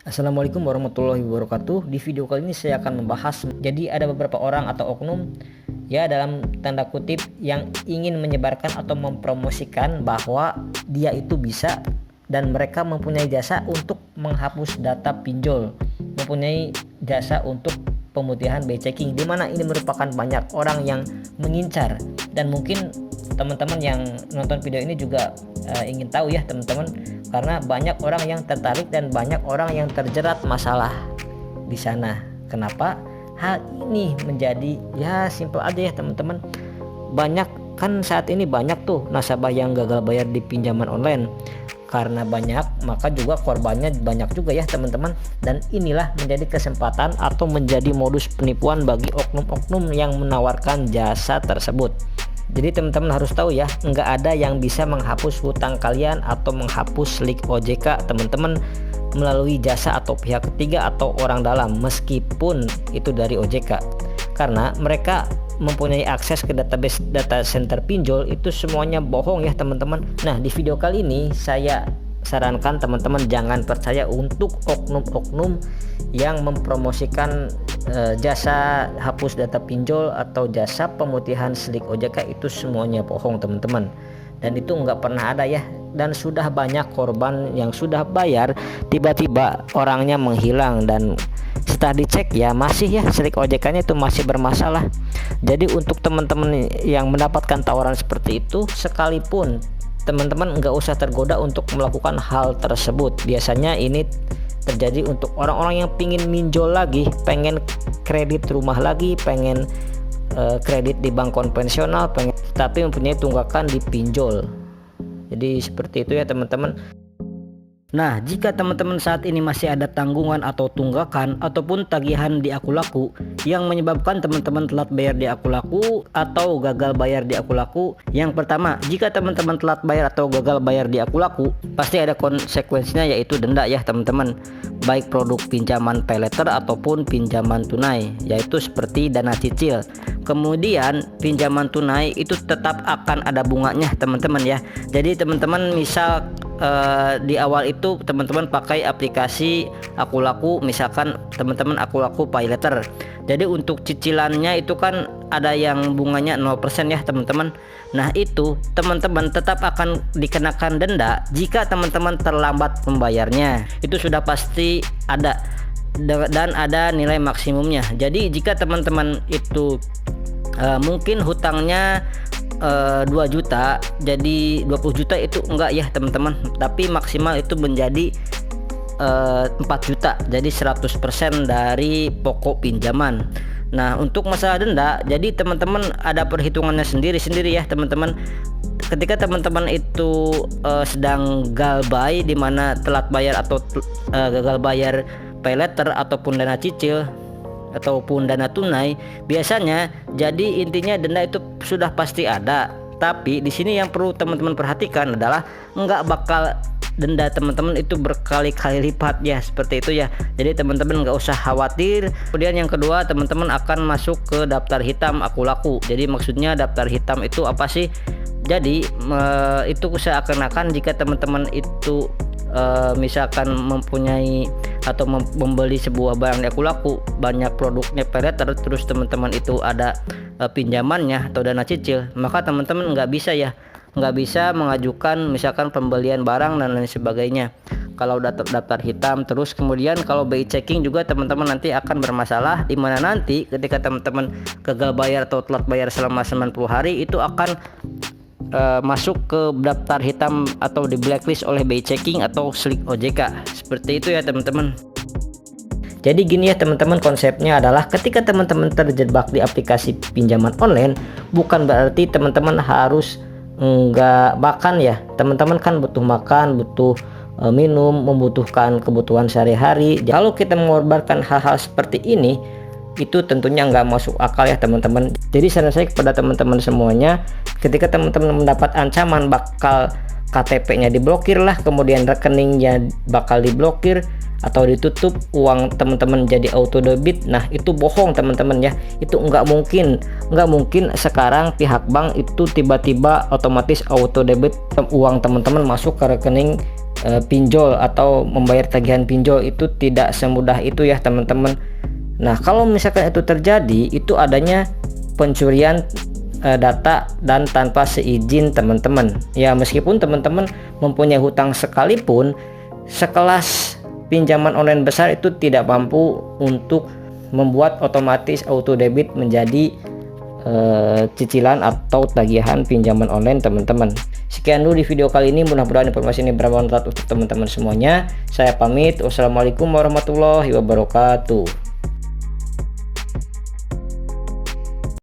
Assalamualaikum warahmatullahi wabarakatuh. Di video kali ini saya akan membahas, jadi ada beberapa orang atau oknum ya dalam tanda kutip yang ingin menyebarkan atau mempromosikan bahwa dia itu bisa dan mereka mempunyai jasa untuk menghapus data pinjol, mempunyai jasa untuk pemutihan BI checking, di mana ini merupakan banyak orang yang mengincar. Dan mungkin teman-teman yang nonton video ini juga ingin tahu ya teman-teman, karena banyak orang yang tertarik dan banyak orang yang terjerat masalah di sana. Kenapa hal ini menjadi ya simpel aja ya teman-teman. Banyak kan saat ini banyak tuh nasabah yang gagal bayar di pinjaman online. Karena banyak, maka juga korbannya banyak juga ya teman-teman. Dan inilah menjadi kesempatan atau menjadi modus penipuan bagi oknum-oknum yang menawarkan jasa tersebut. Jadi teman-teman harus tahu ya, nggak ada yang bisa menghapus hutang kalian atau menghapus slik OJK teman-teman melalui jasa atau pihak ketiga atau orang dalam, meskipun itu dari OJK, karena mereka mempunyai akses ke database data center pinjol. Itu semuanya bohong ya teman-teman. Nah, di video kali ini saya sarankan teman-teman jangan percaya untuk oknum-oknum yang mempromosikan jasa hapus data pinjol atau jasa pemutihan slik OJK. Itu semuanya bohong teman-teman, dan itu nggak pernah ada ya. Dan sudah banyak korban yang sudah bayar, tiba-tiba orangnya menghilang, dan setelah dicek ya masih ya slik OJK-nya itu masih bermasalah. Jadi untuk teman-teman yang mendapatkan tawaran seperti itu, sekalipun teman-teman nggak usah tergoda untuk melakukan hal tersebut. Biasanya ini terjadi untuk orang-orang yang pingin minjol lagi, pengen kredit rumah lagi, pengen kredit di bank konvensional, pengen tapi mempunyai tunggakan di pinjol. Jadi seperti itu ya teman-teman. Nah, jika teman-teman saat ini masih ada tanggungan atau tunggakan ataupun tagihan di Akulaku yang menyebabkan teman-teman telat bayar di Akulaku atau gagal bayar di Akulaku, yang pertama, jika teman-teman telat bayar atau gagal bayar di Akulaku, pasti ada konsekuensinya, yaitu denda ya teman-teman. Baik produk pinjaman paylater ataupun pinjaman tunai, yaitu seperti dana cicil. Kemudian pinjaman tunai itu tetap akan ada bunganya teman-teman ya. Jadi teman-teman misal di awal itu teman-teman pakai aplikasi Akulaku, misalkan teman-teman Akulaku paylater. Jadi untuk cicilannya itu kan ada yang bunganya 0% ya teman-teman. Nah, itu teman-teman tetap akan dikenakan denda jika teman-teman terlambat membayarnya. Itu sudah pasti ada, dan ada nilai maksimumnya. Jadi jika teman-teman itu mungkin hutangnya 2 juta, jadi 20 juta itu enggak ya teman-teman, tapi maksimal itu menjadi 4 juta, jadi 100% dari pokok pinjaman. Nah, untuk masalah denda, jadi teman-teman ada perhitungannya sendiri-sendiri ya teman-teman. Ketika teman-teman itu sedang galbay, di mana telat bayar atau gagal bayar paylater ataupun dana cicil ataupun dana tunai, biasanya jadi intinya denda itu sudah pasti ada. Tapi di sini yang perlu teman-teman perhatikan adalah nggak bakal denda teman-teman itu berkali-kali lipat ya, seperti itu ya. Jadi teman-teman nggak usah khawatir. Kemudian yang kedua, teman-teman akan masuk ke daftar hitam Akulaku. Jadi maksudnya daftar hitam itu apa sih? Jadi itu seakan-akan jika teman-teman itu misalkan mempunyai atau membeli sebuah barang di Akulaku, banyak produknya paylater, terus teman-teman itu ada pinjamannya atau dana cicil, maka teman-teman nggak bisa mengajukan misalkan pembelian barang dan lain sebagainya kalau daftar hitam. Terus kemudian kalau BI checking juga teman-teman nanti akan bermasalah, di mana nanti ketika teman-teman gagal bayar atau telat bayar selama 90 hari itu akan masuk ke daftar hitam atau di blacklist oleh BI checking atau slik OJK. Seperti itu ya teman-teman. Jadi gini ya teman-teman, konsepnya adalah ketika teman-teman terjebak di aplikasi pinjaman online, bukan berarti teman-teman harus enggak makan ya. Teman-teman kan butuh makan, butuh minum, membutuhkan kebutuhan sehari-hari. Kalau kita mengorbankan hal-hal seperti ini, itu tentunya nggak masuk akal ya teman-teman. Jadi saran saya kepada teman-teman semuanya, ketika teman-teman mendapat ancaman bakal KTP-nya diblokir lah, kemudian rekeningnya bakal diblokir atau ditutup, uang teman-teman jadi auto debit, nah itu bohong teman-teman ya. Itu nggak mungkin sekarang pihak bank itu tiba-tiba otomatis auto debit uang teman-teman masuk ke rekening pinjol atau membayar tagihan pinjol itu tidak semudah itu ya teman-teman. Nah, kalau misalkan itu terjadi, itu adanya pencurian data dan tanpa seizin teman-teman. Ya, meskipun teman-teman mempunyai hutang sekalipun, sekelas pinjaman online besar itu tidak mampu untuk membuat otomatis auto debit menjadi cicilan atau tagihan pinjaman online teman-teman. Sekian dulu di video kali ini, mudah-mudahan informasi ini bermanfaat untuk teman-teman semuanya. Saya pamit, wassalamualaikum warahmatullahi wabarakatuh.